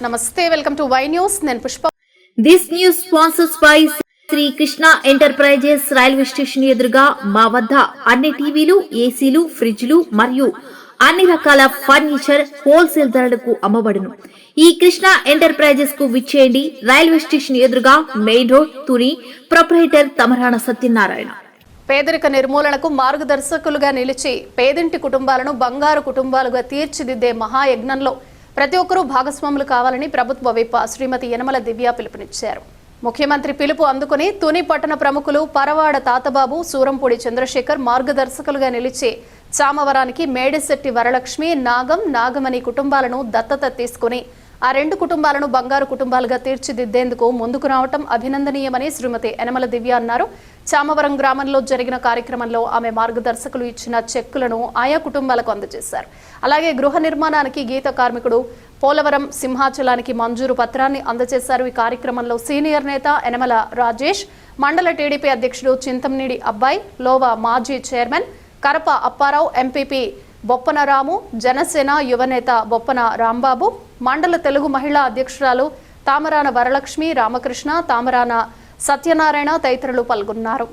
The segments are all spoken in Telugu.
నమస్తే, వెల్కమ్ టు వై న్యూస్. నేను Pushpa. This news sponsors by Sri Krishna enterprises. Railway station ఎదురుగా మా వద్ద అన్ని టీవీలు, ఏసీలు, ఫ్రిడ్జ్లు మరియు అన్ని రకాల ఫర్నిచర్ హోల్సేల్ ధరలకు అమ్మబడును. ఈ కృష్ణ ఎంటర్ప్రైజెస్ కు విచ్చేయండి. రైల్వే స్టేషన్ ఎదురుగా, main road, Tuni. Proprietor Tamarana Satyanarayana. పేదరిక నిర్మూలనకు మార్గదర్శకులుగా నిలిచి పేదింటి కుటుంబాలను బంగారు కుటుంబాలుగా తీర్చిదిద్దే మహాయజ్ఞంలో ప్రతి ఒక్కరూ భాగస్వాములు కావాలని ప్రభుత్వ విప్ శ్రీమతి యనమల దివ్య పిలుపునిచ్చారు. ముఖ్యమంత్రి పిలుపు అందుకుని తుని పట్టణ ప్రముఖులు పరవాడ తాతబాబు, సూరంపూడి చంద్రశేఖర్ మార్గదర్శకులుగా నిలిచి చామవరానికి మేడిశెట్టి వరలక్ష్మి, నాగమణి కుటుంబాలను దత్తత తీసుకుని ఆ రెండు కుటుంబాలను బంగారు కుటుంబాలుగా తీర్చిదిద్దేందుకు ముందుకు రావటం అభినందనీయమని శ్రీమతి యనమల దివ్య అన్నారు. చామవరం గ్రామంలో జరిగిన కార్యక్రమంలో ఆమె మార్గదర్శకులు ఇచ్చిన చెక్కులను ఆయా కుటుంబాలకు అందజేశారు. అలాగే గృహ నిర్మాణానికి గీత కార్మికుడు పోలవరం సింహాచలానికి మంజూరు పత్రాన్ని అందజేశారు. ఈ కార్యక్రమంలో సీనియర్ నేత యనమల రాజేష్, మండల టీడీపీ అధ్యక్షుడు చింతంనీడి అబ్బాయి, లోవా మాజీ చైర్మన్ కరప అప్పారావు, ఎంపీపీ బొప్పన రాము, జనసేన యువనేత బొప్పన రాంబాబు, మండల తెలుగు మహిళా అధ్యక్షురాలు తామరాన వరలక్ష్మి, రామకృష్ణ, తామరాన సత్యనారాయణ తదితరులు పాల్గొన్నారు.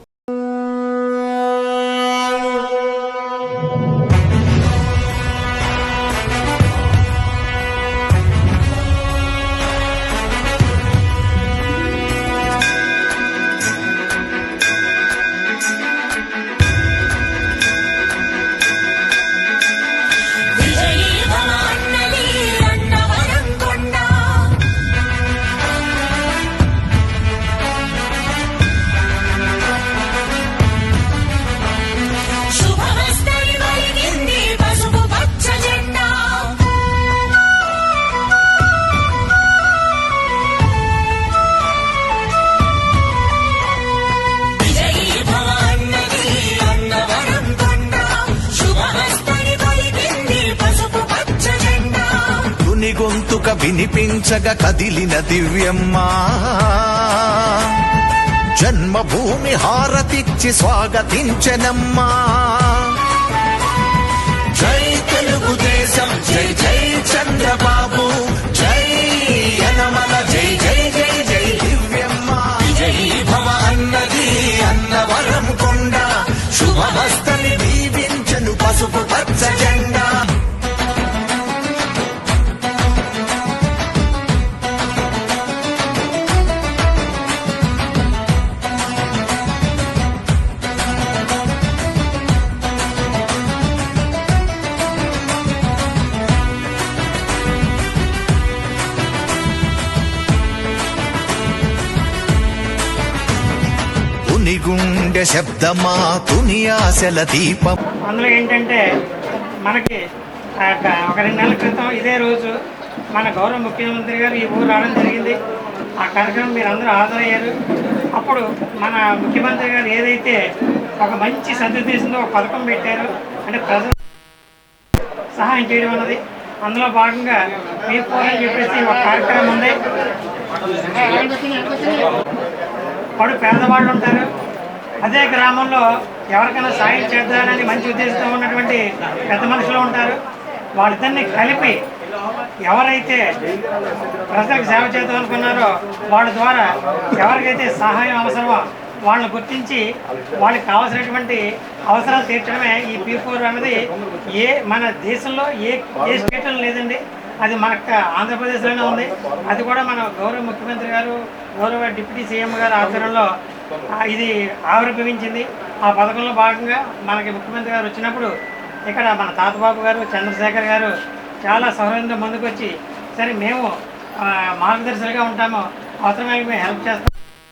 గొంతుక వినిపించగా కదిలిన దివ్యమ్మ, జన్మభూమి హారతిచ్చి స్వాగతించనమ్మా. జై తెలుగుదేశం, జై జై చంద్రబాబు, జై యనమల, జై జై జై జై దివ్యమ్మ. జై భవ అన్నది అన్నవరం కొండ, శుభమస్తని దీవించను పసుపు పచ్చ జెండా. గుండె శబ్దమా తుని ఆశల దీపం. అందులో ఏంటంటే మనకి ఒక 2 నెలల క్రితం ఇదే రోజు మన గౌరవ ముఖ్యమంత్రి గారు ఈ ఊరు రావడం జరిగింది. ఆ కార్యక్రమం మీరు అందరూ హాజరయ్యారు. అప్పుడు మన ముఖ్యమంత్రి గారు ఏదైతే ఒక మంచి సదుద్దేశంతో ఒక పథకం పెట్టారో, అంటే ప్రజలు సహాయం చేయడం అన్నది, అందులో భాగంగా P4 అని చెప్పేసి ఒక కార్యక్రమం ఉంది. వాడు పేదవాళ్ళు ఉంటారు, అదే గ్రామంలో ఎవరికైనా సాయం చేద్దామని మంచి ఉద్దేశంతో ఉన్నటువంటి పెద్ద మనుషులు ఉంటారు. వాళ్ళిద్దరిని కలిపి ఎవరైతే ప్రజలకు సేవ చేద్దాం అనుకున్నారో వాళ్ళ ద్వారా ఎవరికైతే సహాయం అవసరమో వాళ్ళని గుర్తించి వాళ్ళకి కావాల్సినటువంటి అవసరాలు తీర్చడమే ఈ P4 అనేది. మన దేశంలో ఏ స్టేట్లో లేదండి, అది మనకు ఆంధ్రప్రదేశ్లోనే ఉంది. అది కూడా మన గౌరవ ముఖ్యమంత్రి గారు, గౌరవ డిప్యూటీ సీఎం గారు ఆధ్వర్యంలో ఇది ఆవిర్భవించింది. ఆ పథకంలో భాగంగా మనకి ముఖ్యమంత్రి గారు వచ్చినప్పుడు ఇక్కడ మన తాతబాబు గారు, చంద్రశేఖర్ గారు చాలా సౌకర్యంతో ముందుకు వచ్చి, సరే మేము మార్గదర్శకులుగా ఉంటాము, అవసరమైన మేము హెల్ప్ చేస్తాం.